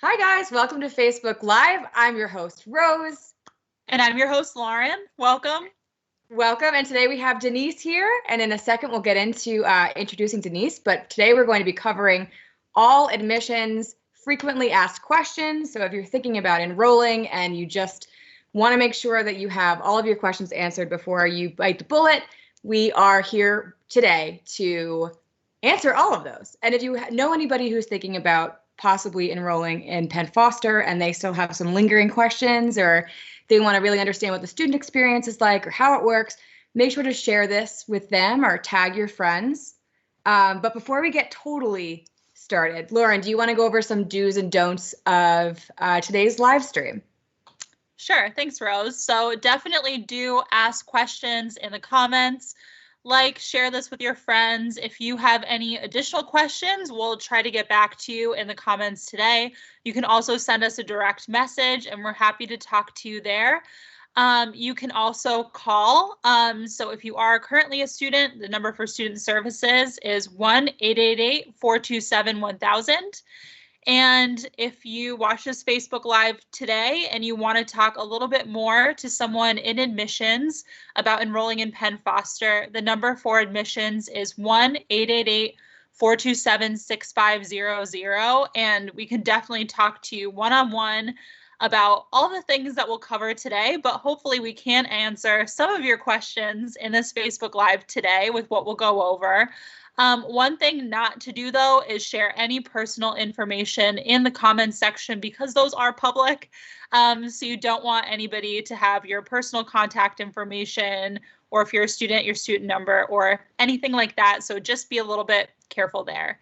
Hi guys, welcome to Facebook Live. I'm your host, Rose. And I'm your host, Lauren. Welcome. Welcome. And today we have Denise here. And in a second, we'll get into introducing Denise. But today we're going to be covering all admissions, frequently asked questions. So if you're thinking about enrolling and you just want to make sure that you have all of your questions answered before you bite the bullet, we are here today to answer all of those. And if you know anybody who's thinking about possibly enrolling in Penn Foster and they still have some lingering questions, or they want to really understand what the student experience is like or how it works, make sure to share this with them or tag your friends. But before we get totally started, Lauren, do you want to go over some do's and don'ts of today's live stream? Sure. Thanks, Rose. So definitely do ask questions in the comments. Share this with your friends. If you have any additional questions, we'll try to get back to you in the comments today. You can also send us a direct message and we're happy to talk to you there. You can also call. So if you are currently a student, the number for student services is 1-888-427-1000. And if you watch this Facebook Live today and you want to talk a little bit more to someone in admissions about enrolling in Penn Foster, the number for admissions is 1-888-427-6500. And we can definitely talk to you one-on-one about all the things that we'll cover today, but hopefully we can answer some of your questions in this Facebook Live today with what we'll go over. One thing not to do, though, is share any personal information in the comments section because those are public. So you don't want anybody to have your personal contact information, or if you're a student, your student number or anything like that. So just be a little bit careful there.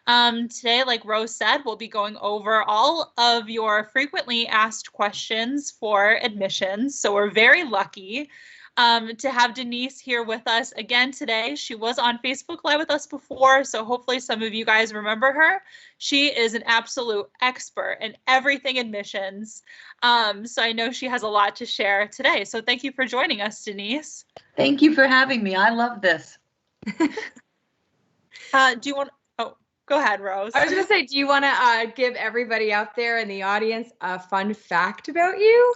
Today, like Rose said, we'll be going over all of your frequently asked questions for admissions. So we're very lucky to have Denise here with us again today. She was on Facebook Live with us before, so hopefully some of you guys remember her. She is an absolute expert in everything admissions. So I know she has a lot to share today. So thank you for joining us, Denise. Thank you for having me. I love this. Do you want, oh, go ahead, Rose. I was going to say, do you want to give everybody out there in the audience a fun fact about you?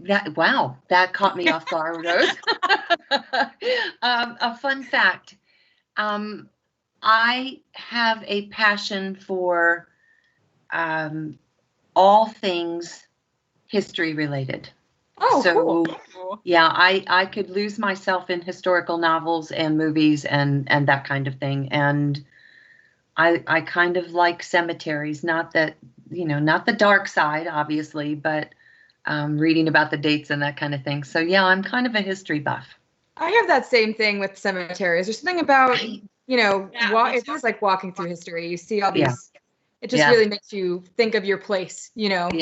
That caught me off guard, Rose. A fun fact. I have a passion for all things history related. Oh, so cool. Yeah, I could lose myself in historical novels and movies and that kind of thing. And I kind of like cemeteries, not the dark side, obviously, but reading about the dates and that kind of thing. So yeah, I'm kind of a history buff. I have that same thing with cemeteries. There's something about, it feels like walking through history. You see all these, it just really makes you think of your place, in all.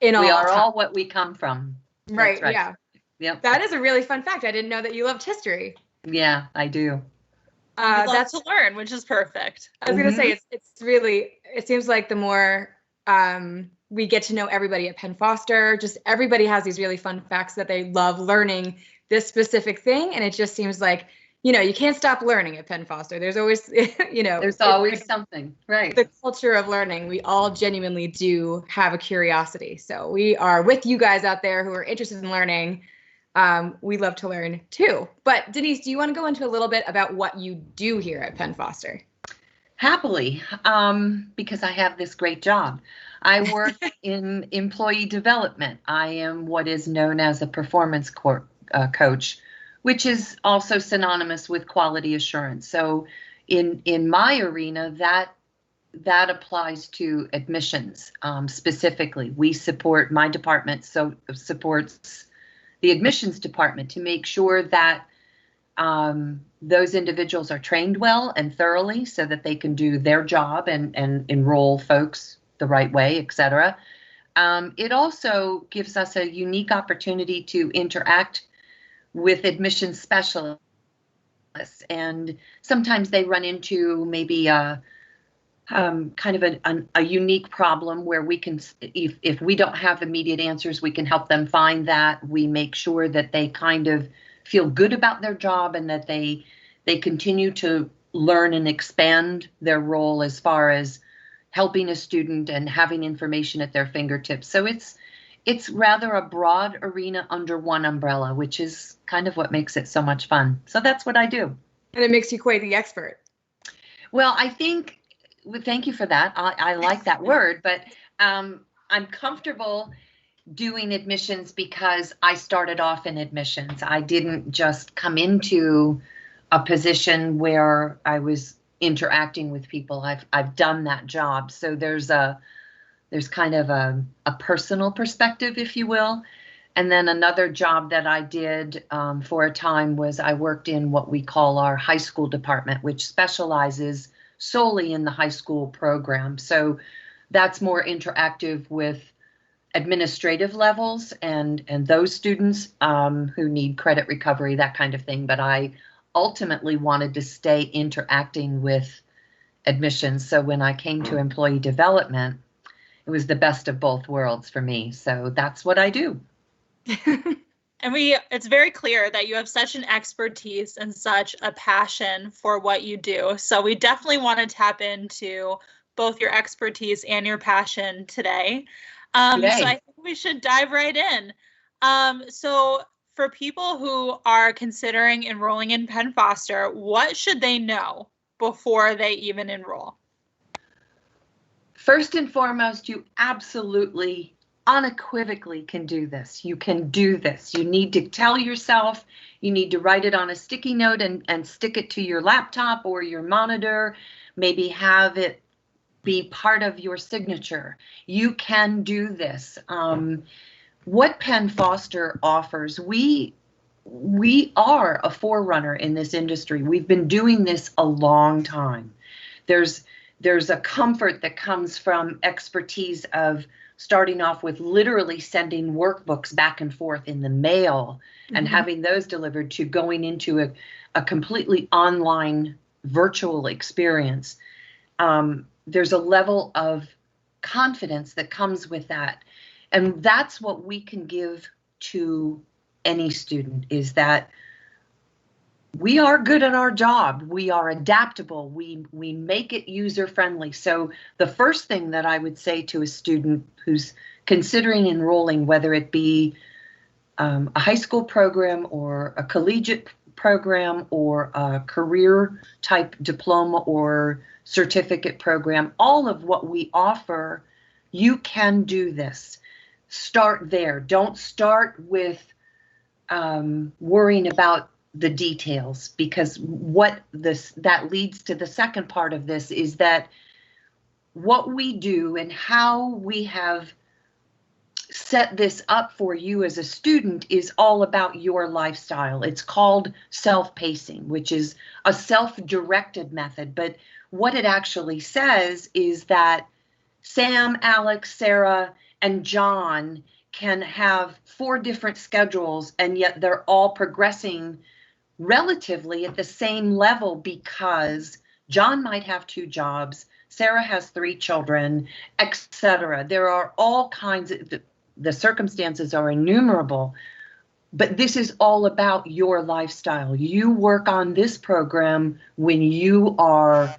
We are all what we come from. Right, yeah. Yep. That is a really fun fact. I didn't know that you loved history. Yeah, I do. That's to learn, which is perfect. I was going to say, it seems like the more we get to know everybody at Penn Foster, just everybody has these really fun facts that they love learning this specific thing. And it just seems like, you can't stop learning at Penn Foster. There's always, there's always something, right? The culture of learning, we all genuinely do have a curiosity. So we are with you guys out there who are interested in learning. We love to learn too. But Denise, do you want to go into a little bit about what you do here at Penn Foster? Happily, because I have this great job. I work in employee development. I am what is known as a performance coach, which is also synonymous with quality assurance. So in my arena, that applies to admissions specifically. We support, my department supports the admissions department to make sure that those individuals are trained well and thoroughly so that they can do their job and enroll folks the right way, et cetera. It also gives us a unique opportunity to interact with admissions specialists, and sometimes they run into maybe kind of a unique problem where we can, if we don't have immediate answers, we can help them find that. We make sure that they kind of feel good about their job and that they continue to learn and expand their role as far as helping a student and having information at their fingertips. So it's rather a broad arena under one umbrella, which is kind of what makes it so much fun. So that's what I do. And it makes you quite the expert. Well, I think, thank you for that. I like that word, but I'm comfortable doing admissions because I started off in admissions. I didn't just come into a position where I was interacting with people. I've done that job. So there's kind of a personal perspective, if you will. And then another job that I did for a time was I worked in what we call our high school department, which specializes solely in the high school program. So that's more interactive with administrative levels and those students who need credit recovery, that kind of thing. But I ultimately wanted to stay interacting with admissions. So when I came to employee development, it was the best of both worlds for me. So that's what I do. And it's very clear that you have such an expertise and such a passion for what you do. So we definitely want to tap into both your expertise and your passion today. So I think we should dive right in. So for people who are considering enrolling in Penn Foster, what should they know before they even enroll? First and foremost, you absolutely, unequivocally can do this. You can do this. You need to tell yourself, you need to write it on a sticky note and stick it to your laptop or your monitor, maybe have it be part of your signature. You can do this. What Penn Foster offers, we are a forerunner in this industry. We've been doing this a long time. There's a comfort that comes from expertise of starting off with literally sending workbooks back and forth in the mail and having those delivered to going into a completely online virtual experience. There's a level of confidence that comes with that. And that's what we can give to any student, is that we are good at our job. We are adaptable. We make it user-friendly. So the first thing that I would say to a student who's considering enrolling, whether it be a high school program or a collegiate program or a career type diploma or certificate program, all of what we offer, you can do this. Start there. Don't start with worrying about the details, because that leads to the second part of this is that what we do and how we have set this up for you as a student is all about your lifestyle. It's called self-pacing, which is a self-directed method. But what it actually says is that Sam, Alex, Sarah, and John can have 4 different schedules, and yet they're all progressing relatively at the same level because John might have 2 jobs, Sarah has 3 children, etc. There are all kinds of, the circumstances are innumerable, but this is all about your lifestyle. You work on this program when you are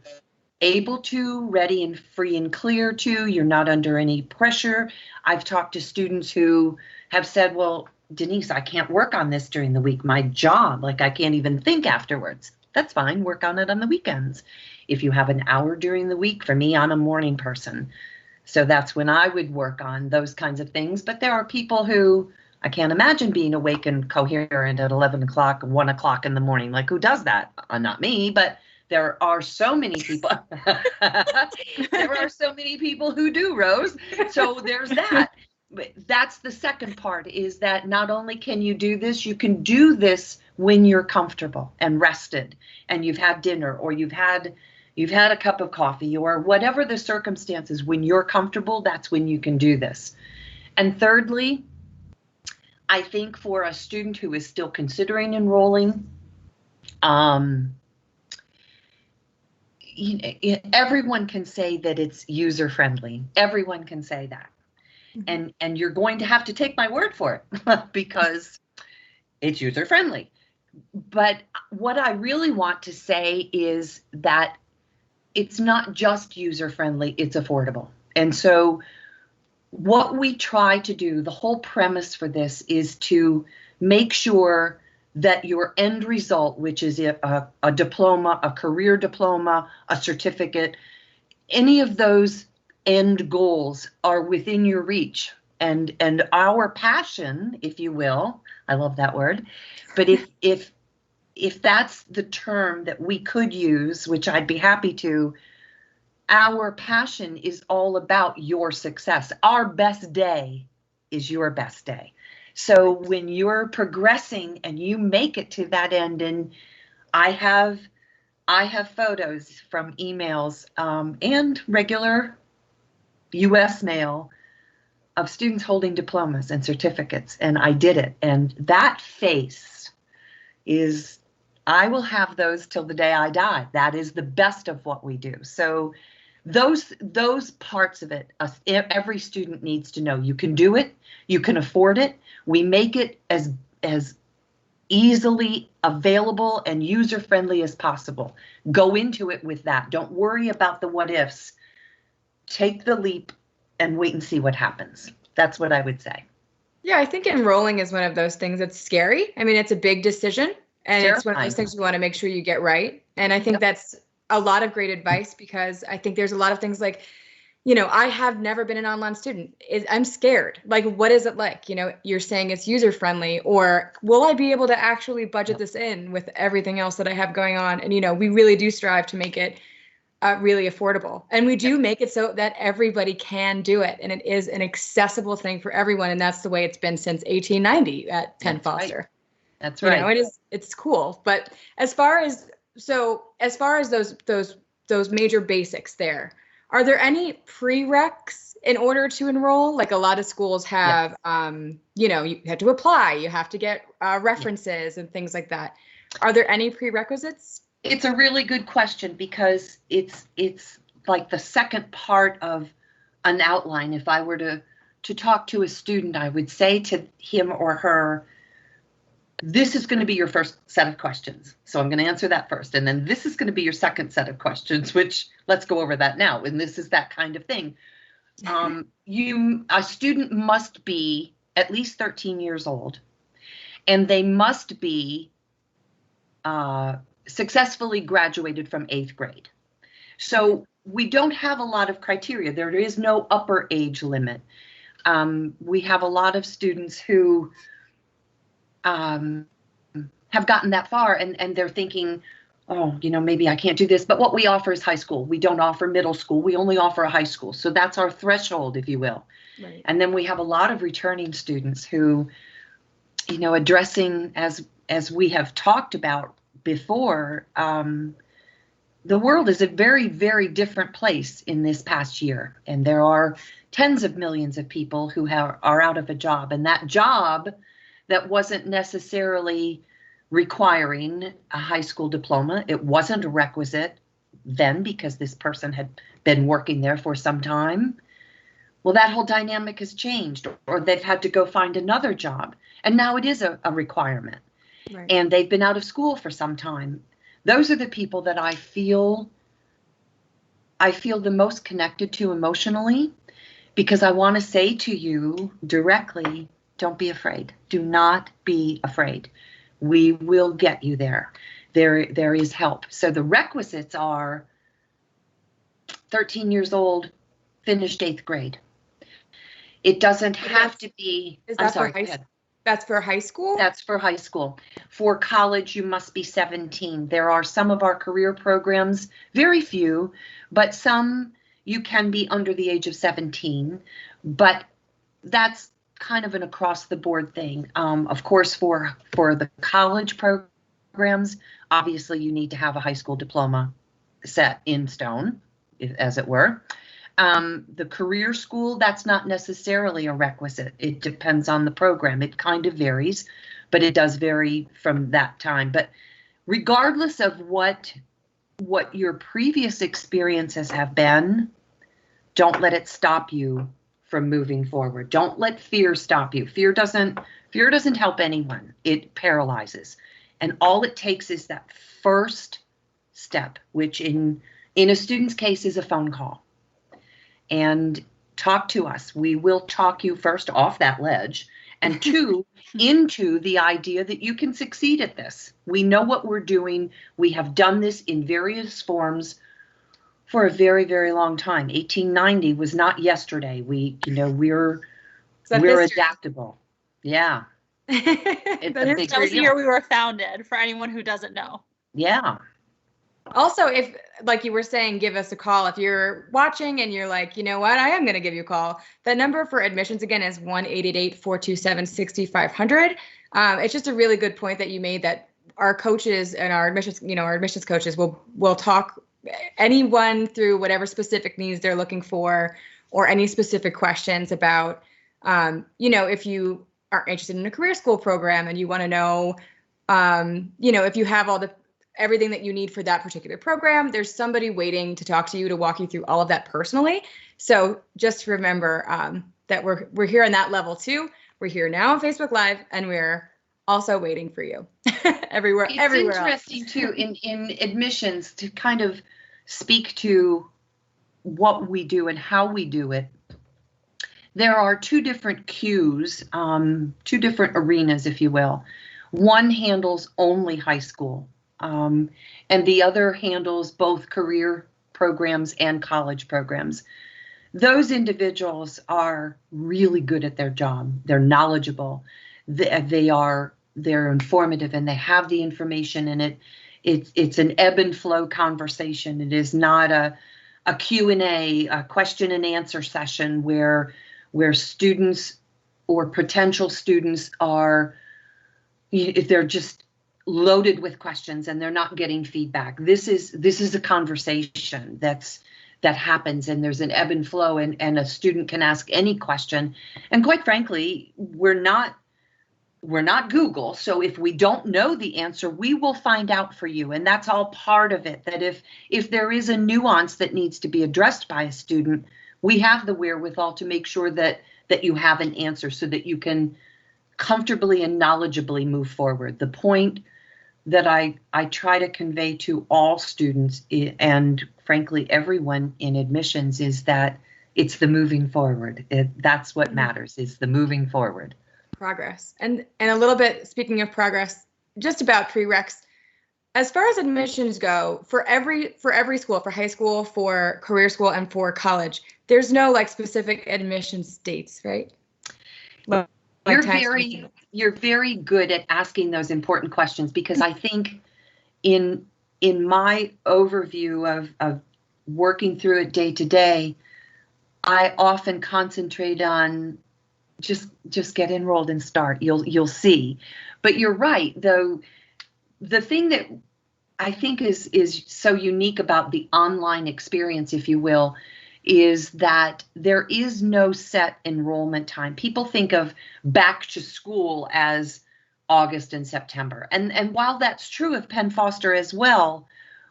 able to, ready and free and clear to, you're not under any pressure. I've talked to students who have said, well, Denise, I can't work on this during the week. My job, like I can't even think afterwards. That's fine. Work on it on the weekends. If you have an hour during the week, for me, I'm a morning person. So that's when I would work on those kinds of things. But there are people who I can't imagine being awake and coherent at 11 o'clock, 1 o'clock in the morning. Like, who does that? Not me, but there are so many people. There are so many people who do, Rose. So there's that. But that's the second part, is that not only can you do this, you can do this when you're comfortable and rested and you've had dinner or you've had a cup of coffee or whatever the circumstances. When you're comfortable, that's when you can do this. And thirdly, I think for a student who is still considering enrolling, everyone can say that it's user-friendly. Everyone can say that. And you're going to have to take my word for it because it's user-friendly. But what I really want to say is that it's not just user-friendly, it's affordable. And so what we try to do, the whole premise for this is to make sure that your end result, which is a diploma, a career diploma, a certificate, any of those end goals are within your reach. And our passion, if you will, I love that word, but if that's the term that we could use, which I'd be happy to, our passion is all about your success. Our best day is your best day. So when you're progressing and you make it to that end, and I have photos from emails and regular US mail of students holding diplomas and certificates, and I did it. And that face is, I will have those till the day I die. That is the best of what we do. So those parts of it, every student needs to know. You can do it. You can afford it. We make it as easily available and user-friendly as possible. Go into it with that. Don't worry about the what ifs. Take the leap and wait and see what happens. That's what I would say. Yeah, I think enrolling is one of those things that's scary. I mean, it's a big decision, and it's one of those things you want to make sure you get right. And I think that's a lot of great advice, because I think there's a lot of things like, you know, I have never been an online student. I'm scared. Like, what is it like? You know, you're saying it's user friendly, or will I be able to actually budget this in with everything else that I have going on? And, you know, we really do strive to make it really affordable. And we do make it so that everybody can do it. And it is an accessible thing for everyone. And that's the way it's been since 1890 at Penn Foster. Right. That's right. You know, it's cool. But as far as those major basics there, are there any prereqs in order to enroll? Like a lot of schools have, you know, you have to apply, you have to get references and things like that. Are there any prerequisites? It's a really good question, because it's like the second part of an outline. If I were to talk to a student, I would say to him or her, this is going to be your first set of questions. So I'm going to answer that first. And then this is going to be your second set of questions, which let's go over that now. And this is that kind of thing. A student must be at least 13 years old, and they must be successfully graduated from 8th grade. So we don't have a lot of criteria. There is no upper age limit. We have a lot of students who have gotten that far, and they're thinking, oh, you know, maybe I can't do this. But what we offer is high school. We don't offer middle school. We only offer a high school. So that's our threshold, if you will. Right. And then we have a lot of returning students who, you know, addressing, as we have talked about before, the world is a very, very different place in this past year. And there are tens of millions of people who are out of a job. And that job that wasn't necessarily requiring a high school diploma, it wasn't a requisite then because this person had been working there for some time. Well, that whole dynamic has changed, or they've had to go find another job. And now it is a requirement. Right. And they've been out of school for some time. Those are the people that I feel the most connected to emotionally, because I want to say to you directly, don't be afraid. Do not be afraid. We will get you there. There is help. So the requisites are 13 years old, finished 8th grade. It doesn't have to be. Is that for high school? That's for high school? That's for high school. For college, you must be 17. There are some of our career programs, very few, but some you can be under the age of 17. But that's kind of an across the board thing. Of course, for the college programs, obviously you need to have a high school diploma set in stone, as it were. The career school, that's not necessarily a requisite. It depends on the program. It kind of varies, but it does vary from that time. But regardless of what your previous experiences have been, don't let it stop you from moving forward. Don't let fear stop you. Fear doesn't help anyone. It paralyzes. And all it takes is that first step, which in a student's case is a phone call. And talk to us. We will talk you first off that ledge, and two, into the idea that you can succeed at this. We know what we're doing. We have done this in various forms for a very, very long time. 1890 was not yesterday. We're adaptable. Yeah. That was the year we were founded, for anyone who doesn't know. Yeah. Also, if, like you were saying, give us a call. If you're watching and you're like, you know what, I am going to give you a call. The number for admissions, again, is 1-888-427-6500. It's just a really good point that you made, that our coaches and our admissions coaches will talk anyone through whatever specific needs they're looking for, or any specific questions about, if you are interested in a career school program and you want to know, if you have everything that you need for that particular program, there's somebody waiting to talk to you, to walk you through all of that personally. So just remember that we're here on that level too. We're here now on Facebook Live, and we're also waiting for you everywhere. It's interesting else. too in admissions to kind of speak to what we do and how we do it. There are two different queues, two different arenas, if you will. One handles only high school. And the other handles both career programs and college programs. Those individuals are really good at their job. They're knowledgeable. They're informative, and they have the information in it. It's an ebb and flow conversation. It is not a Q&A, a question and answer session where students or potential students are, they're just loaded with questions and they're not getting feedback. This is a conversation that happens, and there's an ebb and flow, and a student can ask any question. And quite frankly, we're not Google. So if we don't know the answer, we will find out for you. And that's all part of it, that if there is a nuance that needs to be addressed by a student, we have the wherewithal to make sure that you have an answer so that you can comfortably and knowledgeably move forward. The point that I try to convey to all students, and frankly everyone in admissions, is that it's the moving forward. That's what matters, is the moving forward. Progress. And a little bit, speaking of progress, just about prereqs, as far as admissions go, for every school, for high school, for career school, and for college, there's no specific admissions dates, right? You're very good at asking those important questions, because I think in my overview of working through it day to day, I often concentrate on just get enrolled and start. You'll see. But you're right, though. The thing that I think is so unique about the online experience, if you will, is that there is no set enrollment time. People think of back to school as August and September. And while that's true of Penn Foster as well,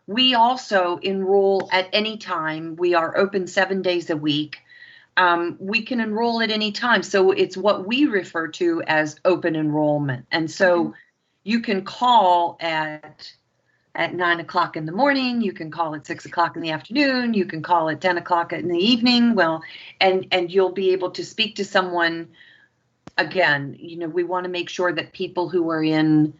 we also enroll at any time. We are open 7 days a week. We can enroll at any time. So it's what we refer to as open enrollment. And so you can call at 9 o'clock in the morning, you can call at 6 o'clock in the afternoon, you can call at 10 o'clock in the evening. Well, and you'll be able to speak to someone. Again, we want to make sure that people who are in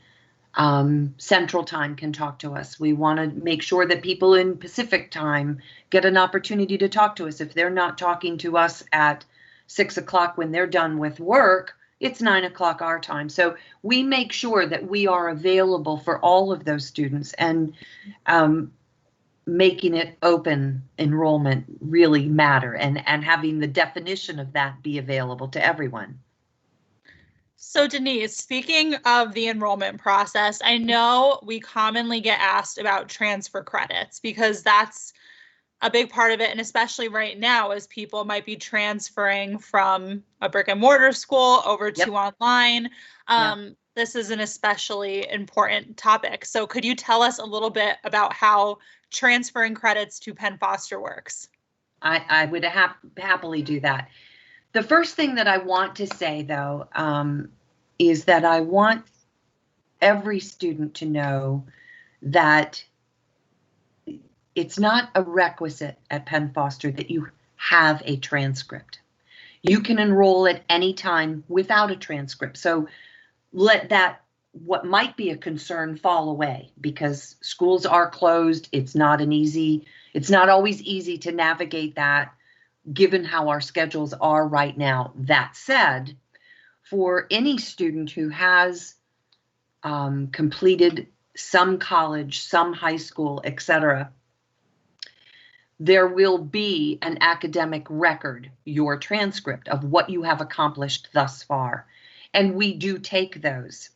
Central Time can talk to us. We want to make sure that people in Pacific Time get an opportunity to talk to us. If they're not talking to us at 6 o'clock when they're done with work, it's 9 o'clock our time. So we make sure that we are available for all of those students, and making it open enrollment really matter, and having the definition of that be available to everyone. So Denise, speaking of the enrollment process, I know we commonly get asked about transfer credits, because that's a big part of it. And especially right now, as people might be transferring from a brick and mortar school over to online, this is an especially important topic. So could you tell us a little bit about how transferring credits to Penn Foster works? I would happily do that. The first thing that I want to say, though, is that I want every student to know that it's not a requisite at Penn Foster that you have a transcript. You can enroll at any time without a transcript. So let that, what might be a concern, fall away, because schools are closed. It's not always easy to navigate that given how our schedules are right now. That said, for any student who has completed some college, some high school, etc., there will be an academic record, your transcript of what you have accomplished thus far. And we do take those.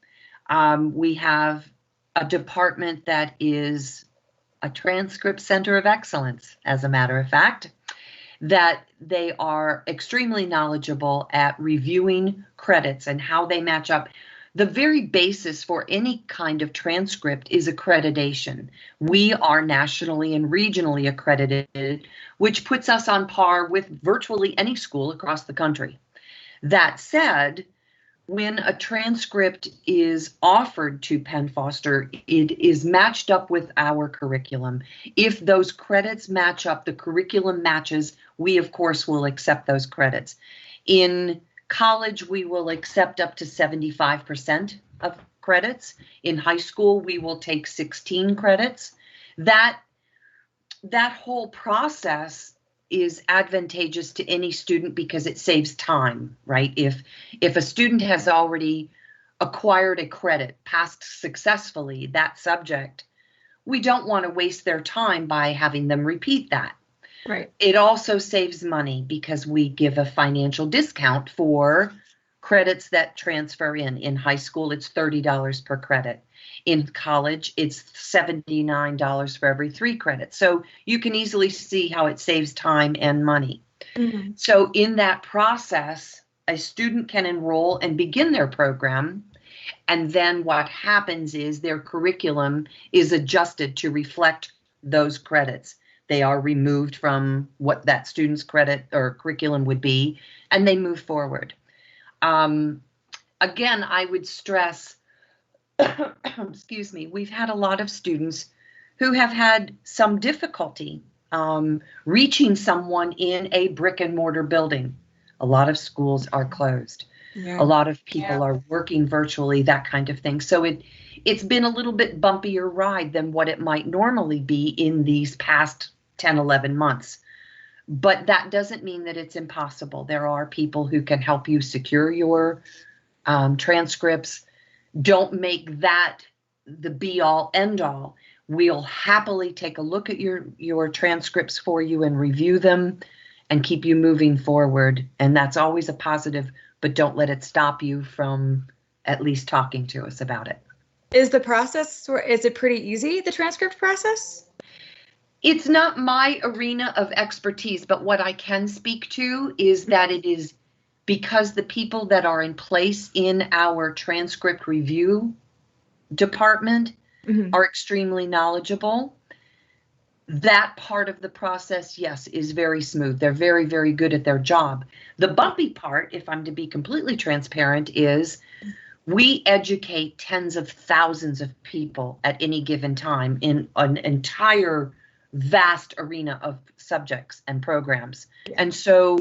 We have a department that is a transcript center of excellence, as a matter of fact, that they are extremely knowledgeable at reviewing credits and how they match up. The very basis for any kind of transcript is accreditation. We are nationally and regionally accredited, which puts us on par with virtually any school across the country. That said, when a transcript is offered to Penn Foster, it is matched up with our curriculum. If those credits match up, the curriculum matches, we of course will accept those credits. In college, we will accept up to 75% of credits. In high school, we will take 16 credits. That whole process is advantageous to any student because it saves time, right? If a student has already acquired a credit, passed successfully that subject, we don't want to waste their time by having them repeat that. Right. It also saves money because we give a financial discount for credits that transfer in. In high school, it's $30 per credit. In college, it's $79 for every 3 credits. So you can easily see how it saves time and money. Mm-hmm. So in that process, a student can enroll and begin their program. And then what happens is their curriculum is adjusted to reflect those credits. They are removed from what that student's credit or curriculum would be, and they move forward. Again, I would stress, excuse me, we've had a lot of students who have had some difficulty reaching someone in a brick and mortar building. A lot of schools are closed. Yeah. A lot of people are working virtually, that kind of thing. So it's been a little bit bumpier ride than what it might normally be in these past 10, 11 months. But that doesn't mean that it's impossible. There are people who can help you secure your transcripts. Don't make that the be all end all. We'll happily take a look at your transcripts for you and review them and keep you moving forward. And that's always a positive, but don't let it stop you from at least talking to us about it. Is the process, is it pretty easy, the transcript process? It's not my arena of expertise, but what I can speak to is that it is because the people that are in place in our transcript review department are extremely knowledgeable. That part of the process, yes, is very smooth. They're very, very good at their job. The bumpy part, if I'm to be completely transparent, is we educate tens of thousands of people at any given time in an entire vast arena of subjects and programs. And so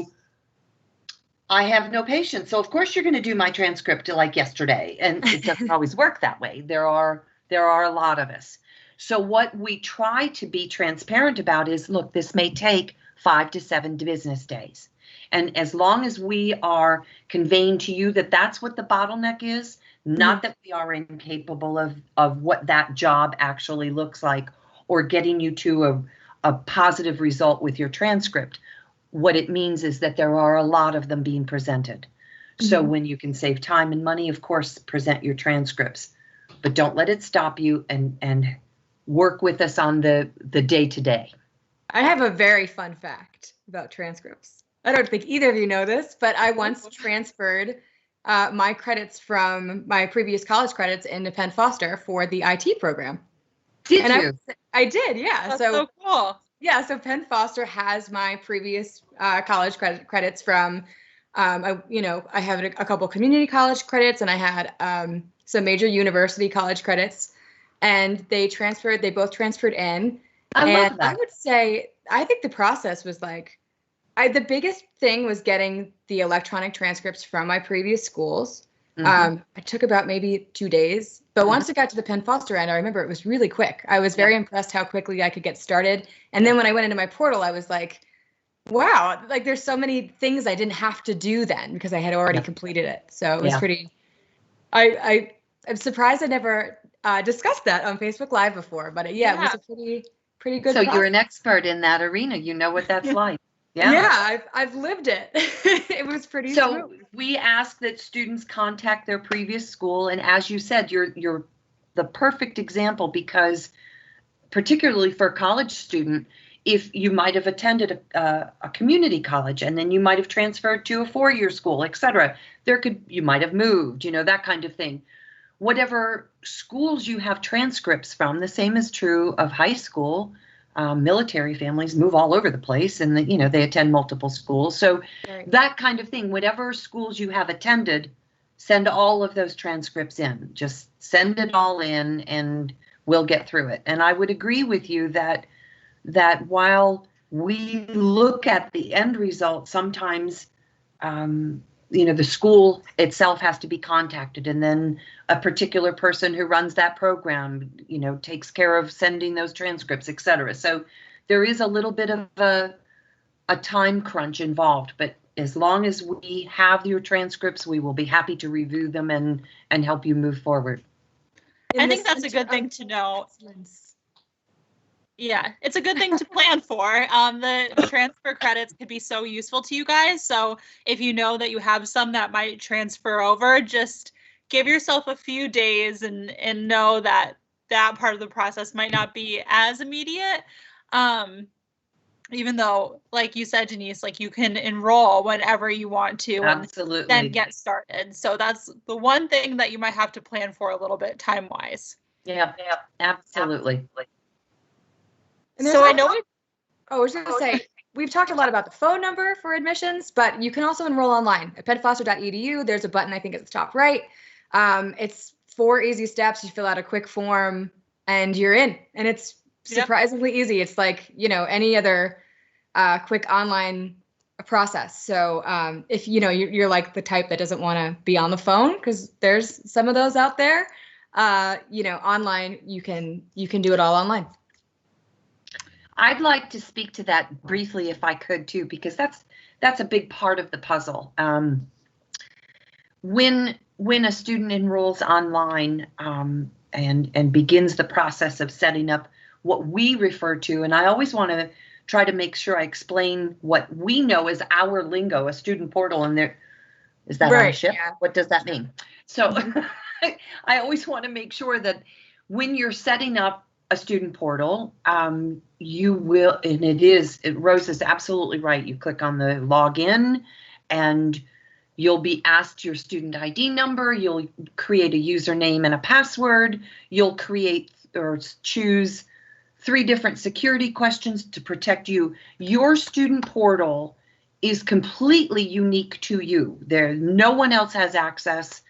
I have no patience. So of course you're going to do my transcript like yesterday, and it doesn't always work that way. There are a lot of us. So what we try to be transparent about is, look, this may take 5 to 7 business days. And as long as we are conveying to you that that's what the bottleneck is, not that we are incapable of what that job actually looks like, or getting you to a positive result with your transcript. What it means is that there are a lot of them being presented. So when you can save time and money, of course, present your transcripts, but don't let it stop you, and work with us on the day-to-day. I have a very fun fact about transcripts. I don't think either of you know this, but I once transferred my credits from my previous college credits into Penn Foster for the IT program. Did you? I did, yeah. That's so cool. Yeah, so Penn Foster has my previous college credits from, I have a couple community college credits, and I had some major university college credits, and they both transferred in. I love that. I would say, I think the process was like, the biggest thing was getting the electronic transcripts from my previous schools. It took about maybe 2 days, but once it got to the Penn Foster end, I remember it was really quick. I was very impressed how quickly I could get started. And then when I went into my portal, I was like, wow, like there's so many things I didn't have to do then because I had already completed it. So it was pretty, I'm surprised I never discussed that on Facebook Live before, but it was a pretty good So process. you're an expert in that arena. You know what that's like. Yeah, I've lived it. It was pretty smooth. We ask that students contact their previous school, and as you said, you're the perfect example, because particularly for a college student, if you might have attended a community college and then you might have transferred to a 4-year school, etc., you might have moved, that kind of thing. Whatever schools you have transcripts from, the same is true of high school. Military families move all over the place, and they attend multiple schools. So that kind of thing, whatever schools you have attended, send all of those transcripts in. Just send it all in and we'll get through it. And I would agree with you that while we look at the end result, sometimes the school itself has to be contacted, and then a particular person who runs that program, takes care of sending those transcripts, etc. So there is a little bit of a time crunch involved, but as long as we have your transcripts, we will be happy to review them and help you move forward. I think that's a good thing to know. Yeah, it's a good thing to plan for. The transfer credits could be so useful to you guys. So if you know that you have some that might transfer over, just give yourself a few days and know that part of the process might not be as immediate. Even though, like you said, Denise, like you can enroll whenever you want to and then get started. So that's the one thing that you might have to plan for a little bit time-wise. Yeah, absolutely. So I know. I was going to say, we've talked a lot about the phone number for admissions, but you can also enroll online at pennfoster.edu. There's a button, I think, at the top right. It's 4 easy steps. You fill out a quick form and you're in. And it's surprisingly easy. It's like, any other quick online process. So if, you're like the type that doesn't want to be on the phone, because there's some of those out there, online, you can do it all online. I'd like to speak to that briefly if I could too, because that's a big part of the puzzle. When a student enrolls online and begins the process of setting up what we refer to, and I always want to try to make sure I explain what we know as our lingo, a student portal, and there is that on a ship? Yeah. What does that mean? So I always want to make sure that when you're setting up a student portal, you will, and Rose is absolutely right. You click on the login and you'll be asked your student ID number. You'll create a username and a password. You'll create or choose 3 different security questions to protect you. Your student portal is completely unique to you. No one else has access.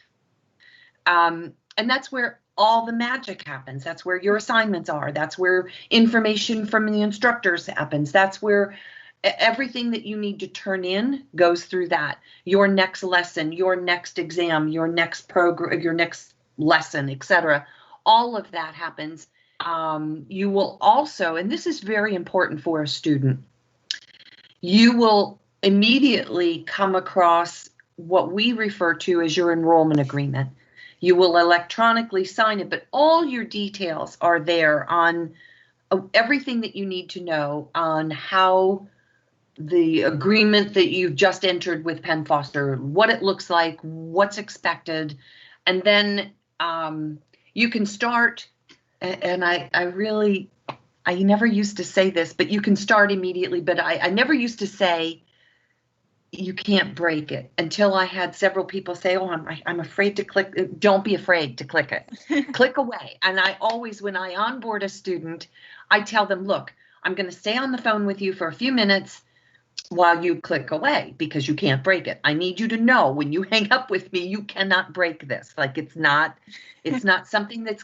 And that's where all the magic happens. That's where your assignments are. That's where information from the instructors happens. That's where everything that you need to turn in goes through that. Your next lesson, your next exam, your next program, your next lesson, etc. All of that happens. You will also, and this is very important for a student, you will immediately come across what we refer to as your enrollment agreement. You will electronically sign it, but all your details are there on everything that you need to know on how the agreement that you've just entered with Penn Foster, what it looks like, what's expected, and then you can start, and I never used to say this, but you can start immediately, but I never used to say, you can't break it, until I had several people say, oh, I'm afraid to click. Don't be afraid to click it. Click away. And I always, when I onboard a student, I tell them, look, I'm going to stay on the phone with you for a few minutes. while you click away because you can't break it. I need you to know when you hang up with me, you cannot break this. Like it's not something that's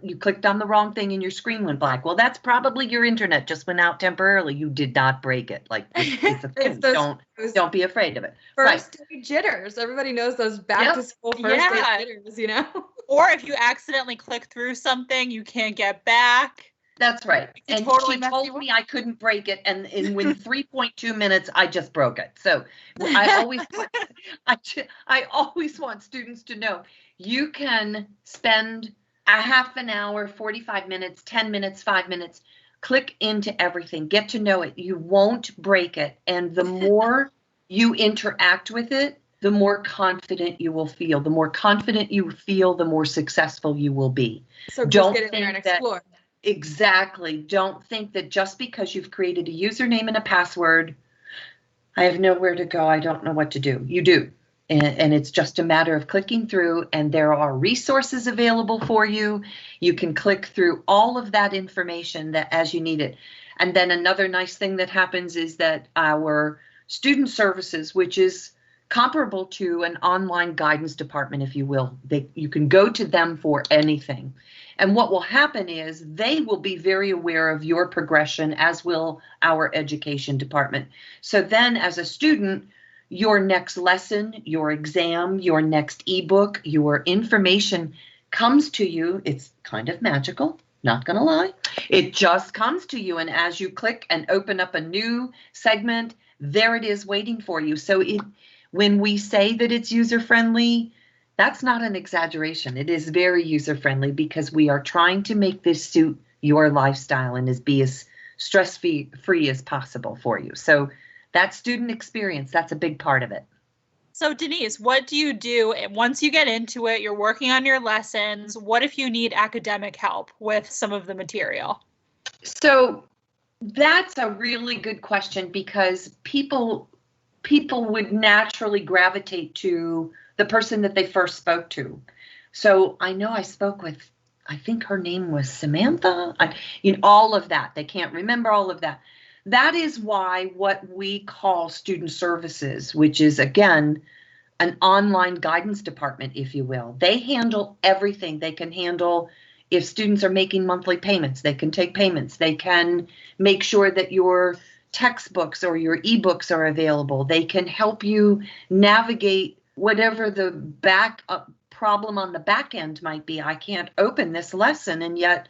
you clicked on the wrong thing and your screen went black. Well, that's probably your internet just went out temporarily. You did not break it. Like it's a thing. Don't be afraid of it. First day jitters. Everybody knows those back to school first day jitters, you know? Or if you accidentally click through something, you can't get back. That's right. And totally she told me I couldn't break it. And within 3.2 minutes, I just broke it. So I always want students to know you can spend a half an hour, 45 minutes, 10 minutes, 5 minutes, click into everything, get to know it. You won't break it. And the more you interact with it, the more confident you will feel. The more confident you feel, the more successful you will be. So just get in there and explore. Exactly. Don't think that just because you've created a username and a password, I have nowhere to go. I don't know what to do. You do. And it's just a matter of clicking through, and there are resources available for you. You can click through all of that information that as you need it. And then another nice thing that happens is that our student services, which is comparable to an online guidance department, if you will, you can go to them for anything. And what will happen is they will be very aware of your progression, as will our education department. So then as a student, your next lesson, your exam, your next ebook, your information comes to you. It's kind of magical, not going to lie. It just comes to you. And as you click and open up a new segment, there it is waiting for you. So when we say that it's user-friendly, that's not an exaggeration. It is very user-friendly because we are trying to make this suit your lifestyle and be as stress-free as possible for you. So that student experience, that's a big part of it. So Denise, what do you do once you get into it? You're working on your lessons. What if you need academic help with some of the material? So that's a really good question because people would naturally gravitate to the person that they first spoke to. So I know I spoke with, I think her name was Samantha, all of that. They can't remember all of that. That is why what we call student services, which is, again, an online guidance department, if you will. They handle everything. They can handle if students are making monthly payments, they can take payments. They can make sure that your textbooks or your ebooks are available. They can help you navigate whatever the problem on the back end might be. I can't open this lesson, and yet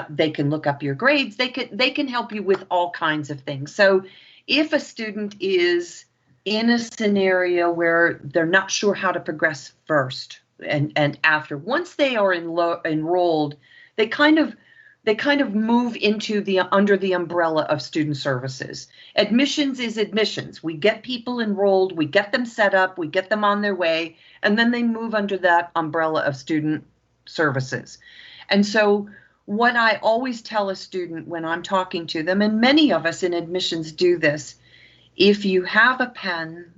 they can look up your grades. They can help you with all kinds of things. So if a student is in a scenario where they're not sure how to progress first and after, once they are enrolled, they kind of move into under the umbrella of student services. Admissions is admissions. We get people enrolled, we get them set up, we get them on their way, and then they move under that umbrella of student services. And so what I always tell a student when I'm talking to them, and many of us in admissions do this, if you have a pen,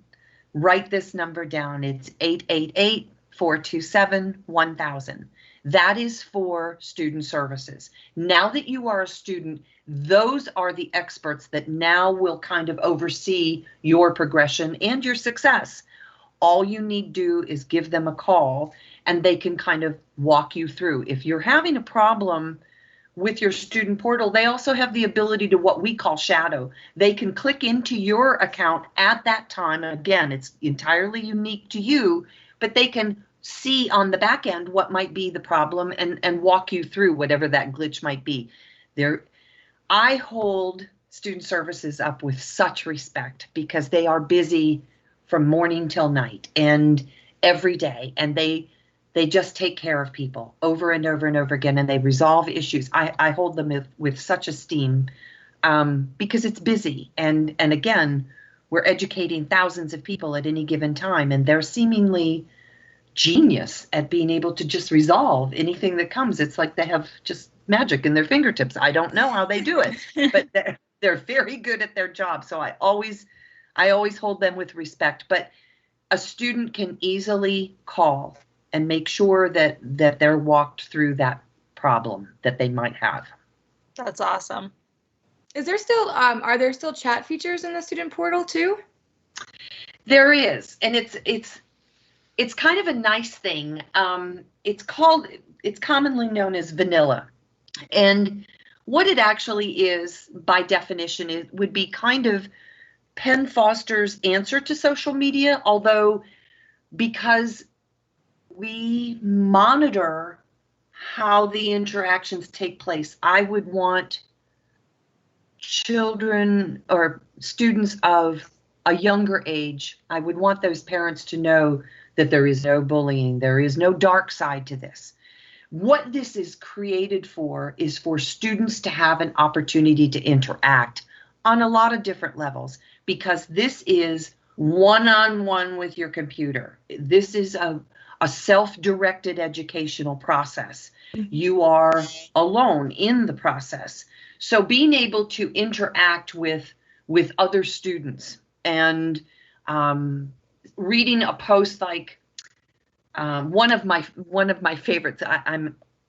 write this number down. It's 888-427-1000. That is for student services. Now that you are a student, those are the experts that now will kind of oversee your progression and your success. All you need to do is give them a call and they can kind of walk you through. If you're having a problem with your student portal, they also have the ability to what we call shadow. They can click into your account at that time. Again, it's entirely unique to you, but they can see on the back end what might be the problem and walk you through whatever that glitch might be. I hold student services up with such respect because they are busy from morning till night and every day, and they just take care of people over and over and over again, and they resolve issues. I hold them with such esteem because it's busy, and again, we're educating thousands of people at any given time, and they're seemingly genius at being able to just resolve anything that comes. It's like they have just magic in their fingertips. I don't know how they do it, but they're very good at their job. So I always hold them with respect. But a student can easily call and make sure that they're walked through that problem that they might have. That's awesome. Is there still, are there still chat features in the student portal too? There is, and it's kind of a nice thing. It's commonly known as vanilla. And what it actually is, by definition, it would be kind of Penn Foster's answer to social media, although because we monitor how the interactions take place, I would want children or students of a younger age, I would want those parents to know that there is no bullying, there is no dark side to this. What this is created for is for students to have an opportunity to interact on a lot of different levels, because this is one-on-one with your computer. This is a self-directed educational process. You are alone in the process. So being able to interact with other students and reading a post like one of my favorites.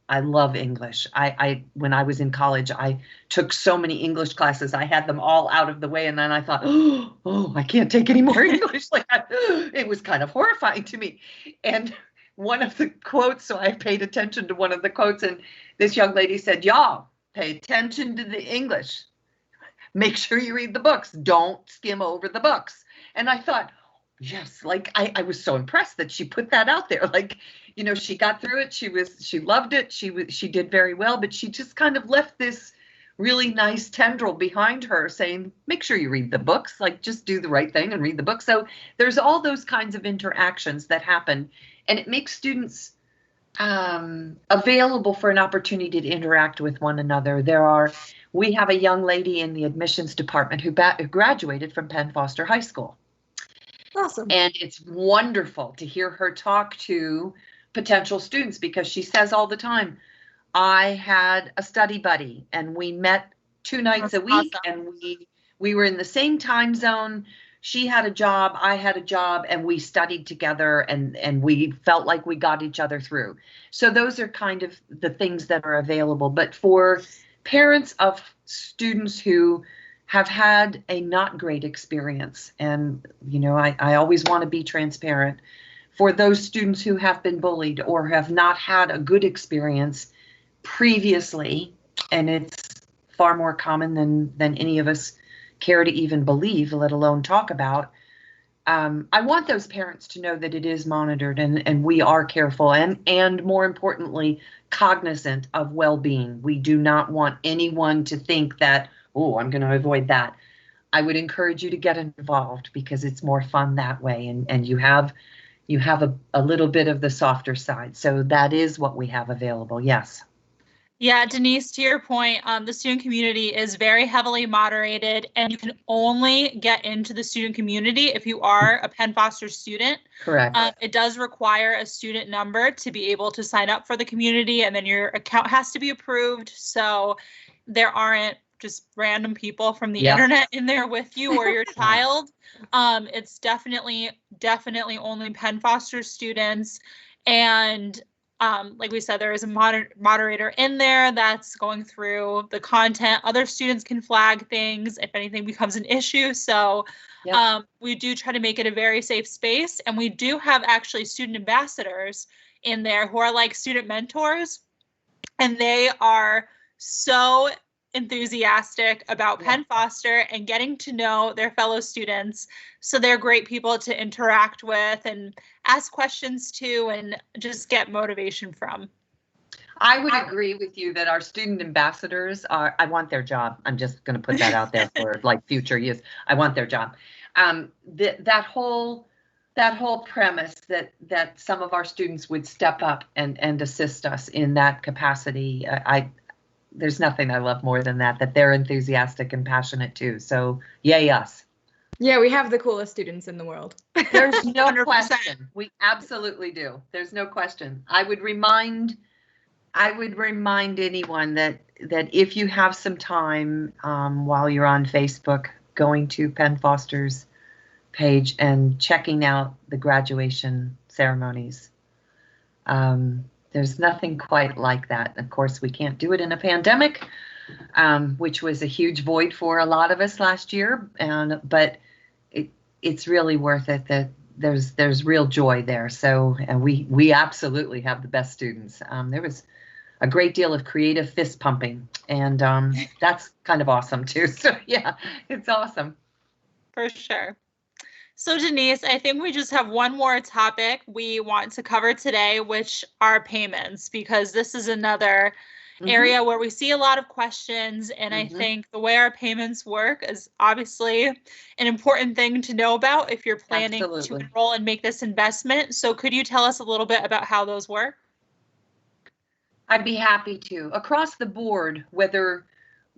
I love English. I when I was in college, I took so many English classes. I had them all out of the way, and then I thought, oh, I can't take any more English. It was kind of horrifying to me. And one of the quotes, so I paid attention to one of the quotes, and this young lady said, "Y'all, pay attention to the English. Make sure you read the books. Don't skim over the books." And I thought, yes, I was so impressed that she put that out there. She got through it. She loved it. She did very well, but she just kind of left this really nice tendril behind her saying, make sure you read the books, just do the right thing and read the book. So there's all those kinds of interactions that happen, and it makes students available for an opportunity to interact with one another. We have a young lady in the admissions department who graduated from Penn Foster High School. Awesome. And it's wonderful to hear her talk to potential students, because she says all the time, I had a study buddy and we met 2 nights a week. Awesome. And we were in the same time zone. She had a job, I had a job, and we studied together, and we felt like we got each other through. So those are kind of the things that are available. But for parents of students who have had a not great experience, and I always want to be transparent, for those students who have been bullied or have not had a good experience previously, and it's far more common than any of us care to even believe, let alone talk about. I want those parents to know that it is monitored, and we are careful and more importantly, cognizant of well-being. We do not want anyone to think that, oh, I'm going to avoid that. I would encourage you to get involved, because it's more fun that way, and you have a little bit of the softer side. So that is what we have available. Yes. Yeah, Denise, to your point, the student community is very heavily moderated, and you can only get into the student community if you are a Penn Foster student. Correct. It does require a student number to be able to sign up for the community, and then your account has to be approved. So there aren't just random people from the internet in there with you or your child. It's definitely only Penn Foster students. And like we said, there is a moderator in there that's going through the content. Other students can flag things if anything becomes an issue. So we do try to make it a very safe space. And we do have actually student ambassadors in there who are like student mentors. And they are so enthusiastic about Penn Foster and getting to know their fellow students. So they're great people to interact with and ask questions to and just get motivation from. I would agree with you that our student ambassadors I want their job. I'm just going to put that out there for future use. I want their job. That whole premise that some of our students would step up and assist us in that capacity, there's nothing I love more than that they're enthusiastic and passionate too. So yay us. Yeah, we have the coolest students in the world. There's no question. We absolutely do. There's no question. I would remind anyone that if you have some time while you're on Facebook, going to Penn Foster's page and checking out the graduation ceremonies. There's nothing quite like that. Of course, we can't do it in a pandemic, which was a huge void for a lot of us last year. But it's really worth it. That there's real joy there. So we absolutely have the best students. There was a great deal of creative fist pumping, and that's kind of awesome too. So yeah, it's awesome. For sure. So Denise, I think we just have one more topic we want to cover today, which are payments, because this is another area where we see a lot of questions. And I think the way our payments work is obviously an important thing to know about if you're planning to enroll and make this investment. So could you tell us a little bit about how those work? I'd be happy to. Across the board, whether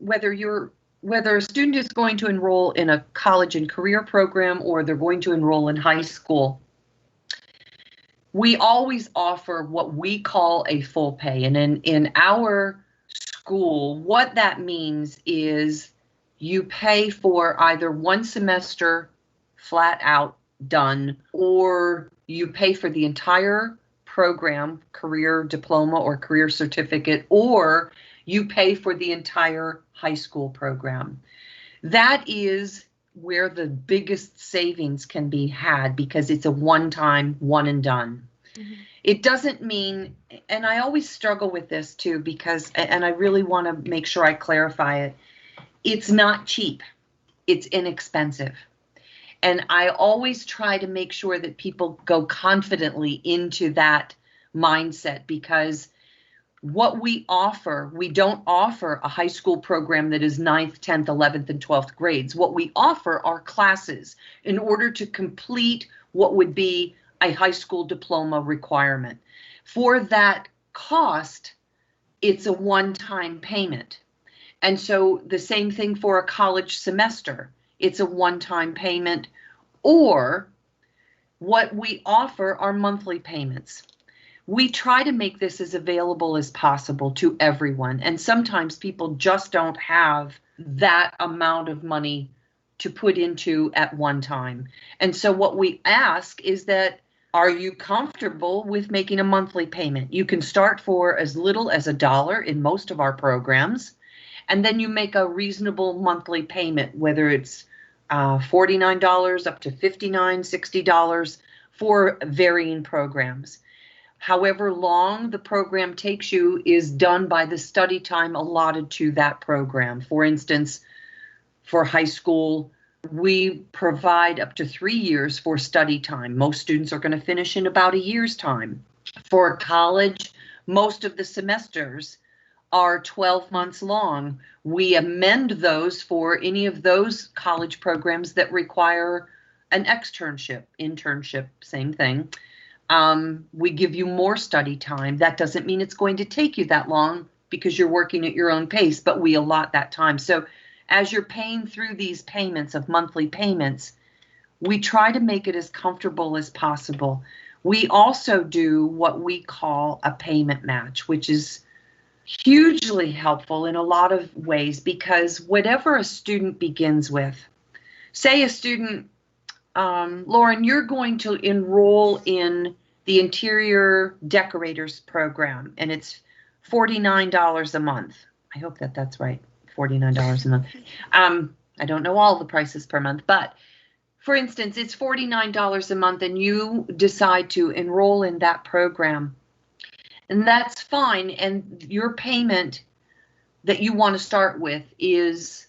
a student is going to enroll in a college and career program or they're going to enroll in high school, we always offer what we call a full pay. And in our school, what that means is you pay for either one semester flat out done, or you pay for the entire program, career diploma or career certificate, or you pay for the entire high school program. That is where the biggest savings can be had because it's a one-time, one and done. It doesn't mean, and I always struggle with this too, because, and I really want to make sure I clarify it, it's not cheap, it's inexpensive. And I always try to make sure that people go confidently into that mindset, because what we offer, we don't offer a high school program that is 9th, 10th, 11th, and 12th grades. What we offer are classes in order to complete what would be a high school diploma requirement. For that cost, it's a one-time payment. And so the same thing for a college semester. It's a one-time payment, or what we offer are monthly payments. We try to make this as available as possible to everyone. And sometimes people just don't have that amount of money to put into at one time. And so what we ask is that, are you comfortable with making a monthly payment? You can start for as little as $1 in most of our programs, and then you make a reasonable monthly payment, whether it's $49 up to $59, $60 for varying programs. However long the program takes you is done by the study time allotted to that program. For instance, for high school, we provide up to 3 years for study time. Most students are going to finish in about a year's time. For college, most of the semesters are 12 months long. We amend those for any of those college programs that require an externship, internship, same thing. We give you more study time. That doesn't mean it's going to take you that long because you're working at your own pace, but we allot that time. So as you're paying through these payments of monthly payments, we try to make it as comfortable as possible. We also do what we call a payment match, which is hugely helpful in a lot of ways, because whatever a student begins with, say a student, Lauren, you're going to enroll in the interior decorators program, and it's $49 a month. I hope that that's right, $49 a month. I don't know all the prices per month, but for instance, it's $49 a month and you decide to enroll in that program, and that's fine. And your payment that you want to start with is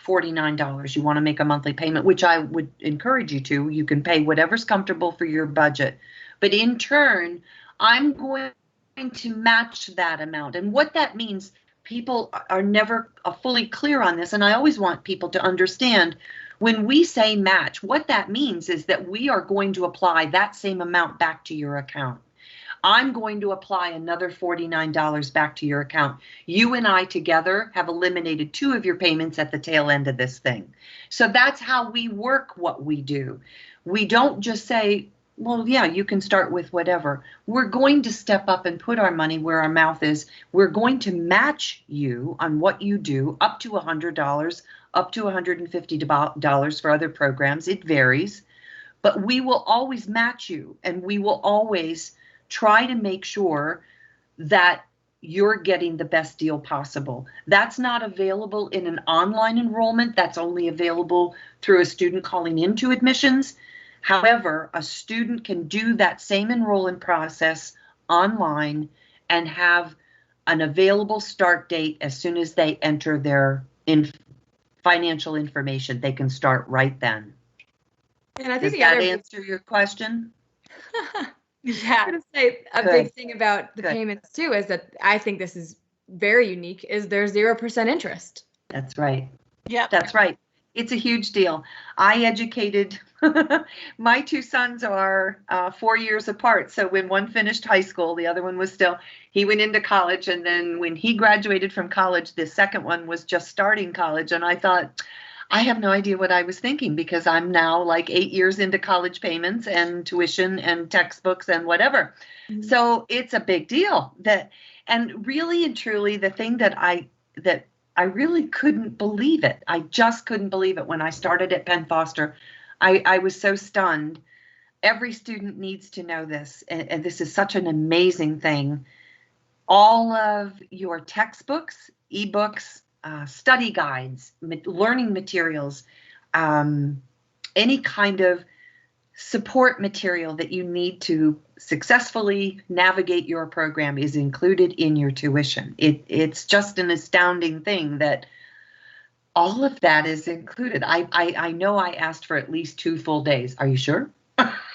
$49. You want to make a monthly payment, which I would encourage you to. You can pay whatever's comfortable for your budget. But in turn, I'm going to match that amount. And what that means, people are never fully clear on this. And I always want people to understand, when we say match, what that means is that we are going to apply that same amount back to your account. I'm going to apply another $49 back to your account. You and I together have eliminated 2 of your payments at the tail end of this thing. So that's how we work what we do. We don't just say, well, yeah, you can start with whatever. We're going to step up and put our money where our mouth is. We're going to match you on what you do, up to $100, up to $150 for other programs. It varies, but we will always match you, and we will always try to make sure that you're getting the best deal possible. That's not available in an online enrollment. That's only available through a student calling into admissions. However, a student can do that same enrollment process online and have an available start date as soon as they enter their financial information. They can start right then. And I think Does that answer your question? Yeah. I'm going to say a big thing about the payments too is that I think this is very unique is there's 0% interest. That's right. Yeah. That's right. It's a huge deal. I educated, my two sons are 4 years apart. So when one finished high school, the other one was still, he went into college. And then when he graduated from college, the second one was just starting college. And I thought, I have no idea what I was thinking because I'm now like 8 years into college payments and tuition and textbooks and whatever. Mm-hmm. So it's a big deal and really and truly the thing that I really couldn't believe it. I just couldn't believe it when I started at Penn Foster. I was so stunned. Every student needs to know this, and this is such an amazing thing. All of your textbooks, ebooks, study guides, learning materials, any kind of support material that you need to successfully navigate your program is included in your tuition. It's just an astounding thing that all of that is included. I know I asked for at least 2 full days. Are you sure?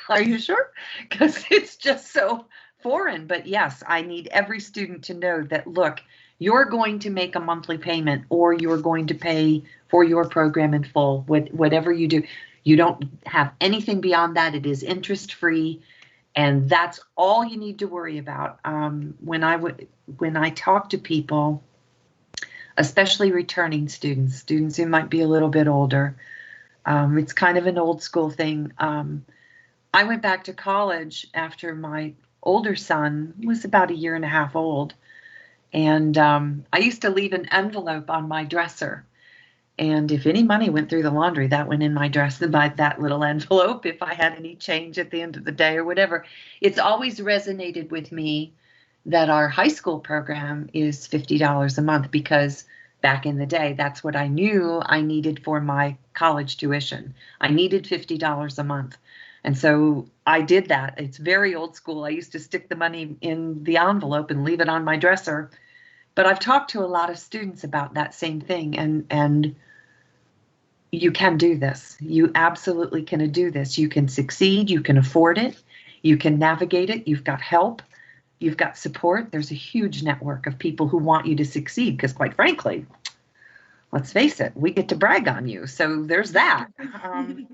Are you sure? Because it's just so foreign. But yes, I need every student to know that, look, you're going to make a monthly payment or you're going to pay for your program in full, whatever you do. You don't have anything beyond that. It is interest-free, and that's all you need to worry about. When I talk to people, especially returning students who might be a little bit older, it's kind of an old school thing. I went back to college after my older son was about 1.5 years old, and I used to leave an envelope on my dresser. And if any money went through the laundry, that went in my dress by that little envelope if I had any change at the end of the day or whatever. It's always resonated with me that our high school program is $50 a month because back in the day, that's what I knew I needed for my college tuition. I needed $50 a month. And so I did that. It's very old school. I used to stick the money in the envelope and leave it on my dresser. But I've talked to a lot of students about that same thing, and you can do this. You absolutely can do this. You can succeed. You can afford it. You can navigate it. You've got help. You've got support. There's a huge network of people who want you to succeed because, quite frankly, let's face it, we get to brag on you. So there's that. And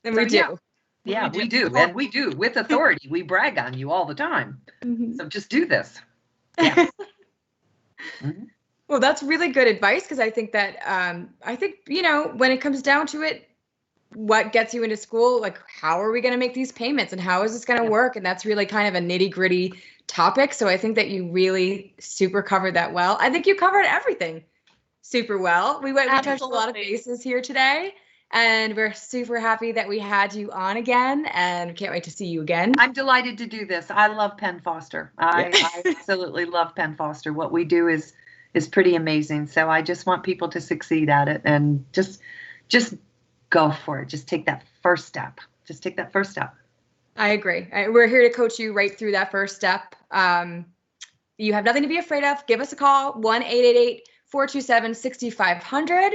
we do. Yeah, we do. And we do. With authority, we brag on you all the time. Mm-hmm. So just do this. Yeah. Mm-hmm. Well, that's really good advice because I think that when it comes down to it, what gets you into school, like how are we going to make these payments and how is this going to work? And that's really kind of a nitty-gritty topic. So I think that you really super covered that well. I think you covered everything super well. We touched a lot of bases here today, and we're super happy that we had you on again, and can't wait to see you again. I'm delighted to do this. I love Penn Foster. I absolutely love Penn Foster. What we do is pretty amazing. So I just want people to succeed at it and just go for it. Just take that first step. Just take that first step. I agree. We're here to coach you right through that first step. You have nothing to be afraid of. Give us a call, 1-888-427-6500,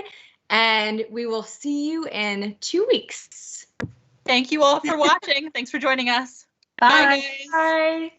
and we will see you in 2 weeks. Thank you all for watching. Thanks for joining us. Bye. Bye.